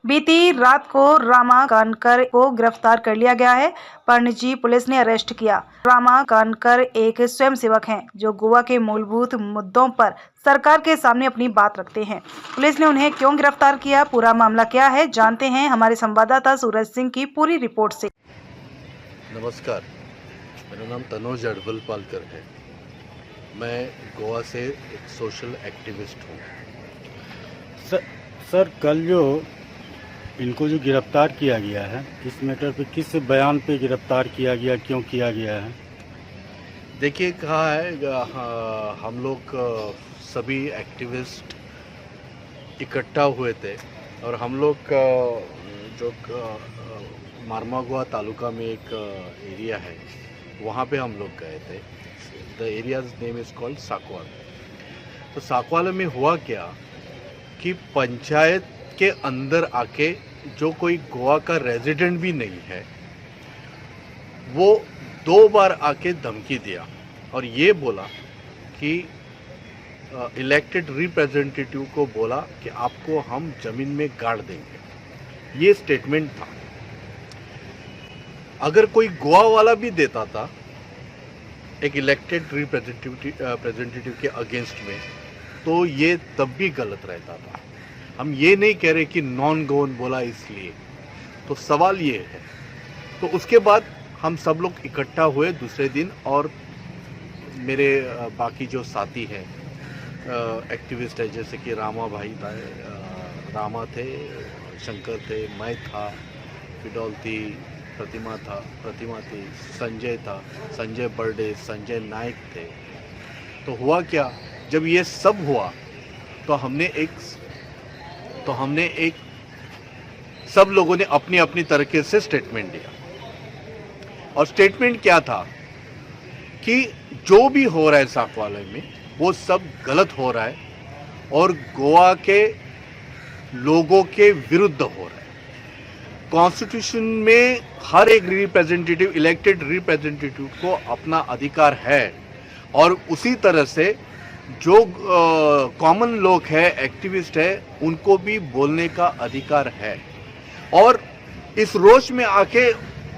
बीती रात को रामा कानकर को गिरफ्तार कर लिया गया है। पणजी पुलिस ने अरेस्ट किया। रामा कानकर एक स्वयंसेवक हैं जो गोवा के मूलभूत मुद्दों पर सरकार के सामने अपनी बात रखते हैं। पुलिस ने उन्हें क्यों गिरफ्तार किया, पूरा मामला क्या है, जानते हैं हमारे संवाददाता सूरज सिंह की पूरी रिपोर्ट से। नमस्कार, मेरा नाम तनोज अडवलपालकर है। मैं गोवा से एक सोशल एक्टिविस्ट हूँ। सर कल जो इनको जो गिरफ्तार किया गया है, इस मैटर पे किस बयान पे गिरफ्तार किया गया, क्यों किया गया है? देखिए, कहा है हम लोग सभी एक्टिविस्ट इकट्ठा हुए थे और हम लोग जो मारमागुआ तालुका में एक एरिया है, वहाँ पे हम लोग गए थे। The area's name is called Sakwal. तो साकवाल में हुआ क्या कि पंचायत के अंदर आके जो कोई गोवा का रेजिडेंट भी नहीं है, वो 2 बार आके धमकी दिया और ये बोला कि इलेक्टेड रिप्रेजेंटेटिव को बोला कि आपको हम जमीन में गाड़ देंगे। ये स्टेटमेंट था। अगर कोई गोवा वाला भी देता था एक इलेक्टेड रिप्रेजेंटेटिव के अगेंस्ट में, तो ये तब भी गलत रहता था। हम ये नहीं कह रहे कि नॉन गोवन बोला इसलिए। तो सवाल ये है। तो उसके बाद हम सब लोग इकट्ठा हुए दूसरे दिन, और मेरे बाकी जो साथी हैं एक्टिविस्ट है, जैसे कि रामा भाई था, रामा थे, शंकर थे, मैं था, फिडोल थी, प्रतिमा थी, संजय था, संजय बर्डे, संजय नायक थे। तो हुआ क्या, जब ये सब हुआ तो हमने एक सब लोगों ने अपनी अपनी तरीके से स्टेटमेंट दिया। और स्टेटमेंट क्या था कि जो भी हो रहा है साकवाले में वो सब गलत हो रहा है और गोवा के लोगों के विरुद्ध हो रहा है। कॉन्स्टिट्यूशन में हर एक रिप्रेजेंटेटिव, इलेक्टेड रिप्रेजेंटेटिव को अपना अधिकार है, और उसी तरह से जो कॉमन लोग हैं, एक्टिविस्ट है, उनको भी बोलने का अधिकार है। और इस रोष में आके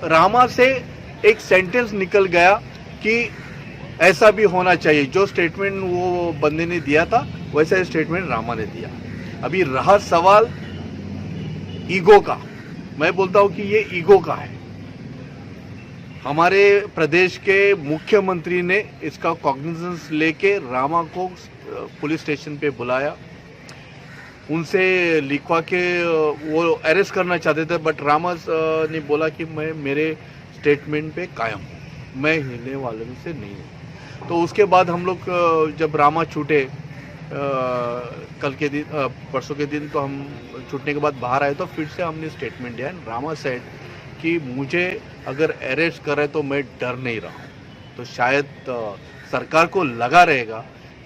रामा से एक सेंटेंस निकल गया कि ऐसा भी होना चाहिए। जो स्टेटमेंट वो बंदे ने दिया था वैसा स्टेटमेंट रामा ने दिया। अभी रहा सवाल ईगो का। मैं बोलता हूं कि ये ईगो का है। हमारे प्रदेश के मुख्यमंत्री ने इसका कॉग्निजेंस लेके रामा को पुलिस स्टेशन पे बुलाया, उनसे लिखवा के वो अरेस्ट करना चाहते थे, बट रामा ने बोला कि मैं मेरे स्टेटमेंट पे कायम हूँ, मैं हिलने वाले में से नहीं हूँ। तो उसके बाद हम लोग जब रामा छूटे कल के दिन, परसों के दिन, तो हम छूटने के बाद बाहर आए तो फिर से हमने स्टेटमेंट दिया। रामा सेड कि मुझे अगर अरेस्ट करे तो मैं डर नहीं रहा हूँ। तो शायद सरकार को लगा रहेगा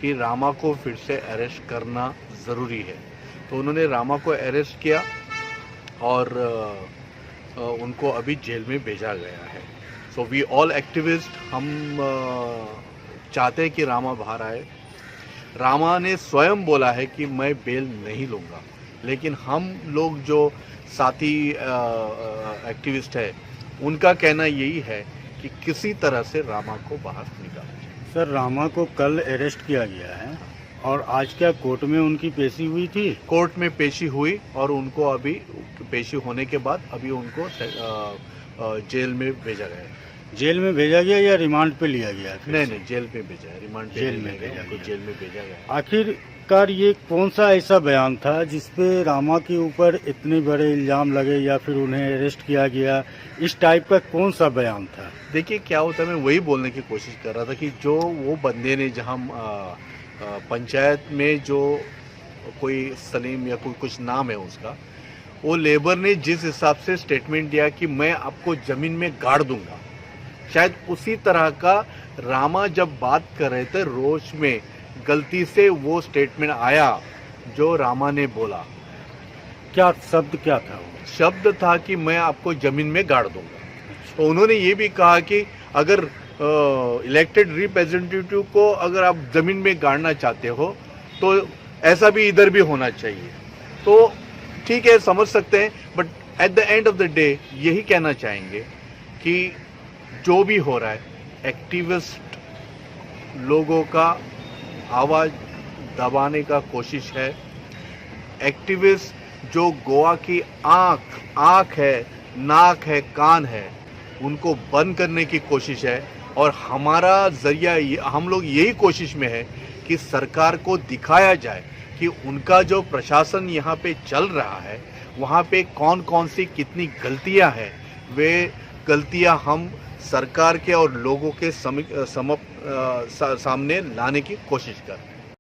कि रामा को फिर से अरेस्ट करना ज़रूरी है। तो उन्होंने रामा को अरेस्ट किया और उनको अभी जेल में भेजा गया है। सो वी ऑल एक्टिविस्ट, हम चाहते हैं कि रामा बाहर आए। रामा ने स्वयं बोला है कि मैं बेल नहीं लूँगा, लेकिन हम लोग जो साथी एक्टिविस्ट है उनका कहना यही है कि किसी तरह से रामा को बाहर निकाला जाए। सर रामा को कल अरेस्ट किया गया है और आज क्या कोर्ट में उनकी पेशी हुई थी? कोर्ट में पेशी हुई और उनको अभी पेशी होने के बाद अभी उनको जेल में भेजा गया। जेल में भेजा गया या रिमांड पे लिया गया? नहीं, जेल पे भेजा है, रिमांड पे जेल में जेल में भेजा गया। आखिरकार ये कौन सा ऐसा बयान था जिसपे रामा के ऊपर इतने बड़े इल्जाम लगे या फिर उन्हें अरेस्ट किया गया? इस टाइप का कौन सा बयान था? देखिए, क्या होता है, मैं वही बोलने की कोशिश कर रहा था कि जो वो बंदे ने, जहाँ पंचायत में जो कोई सलीम या कोई कुछ नाम है उसका, वो लेबर ने जिस हिसाब से स्टेटमेंट दिया कि मैं आपको ज़मीन में गाड़ दूंगा, शायद उसी तरह का रामा जब बात कर रहे थे रोष में गलती से वो स्टेटमेंट आया जो रामा ने बोला। क्या शब्द क्या था? शब्द था कि मैं आपको ज़मीन में गाड़ दूंगा। तो उन्होंने ये भी कहा कि अगर इलेक्टेड रिप्रेजेंटेटिव को अगर आप ज़मीन में गाड़ना चाहते हो तो ऐसा भी इधर भी होना चाहिए। तो ठीक है, समझ सकते हैं, but at the end of the day यही कहना चाहेंगे कि जो भी हो रहा है, एक्टिविस्ट लोगों का आवाज़ दबाने का कोशिश है। एक्टिविस्ट जो गोवा की आँख है, नाक है, कान है, उनको बंद करने की कोशिश है। और हमारा जरिया, हम लोग यही कोशिश में है कि सरकार को दिखाया जाए कि उनका जो प्रशासन यहाँ पे चल रहा है, वहाँ पे कौन कौन सी कितनी गलतियाँ हैं, वे गलतियाँ हम सरकार के और लोगों के सामने लाने की कोशिश करें।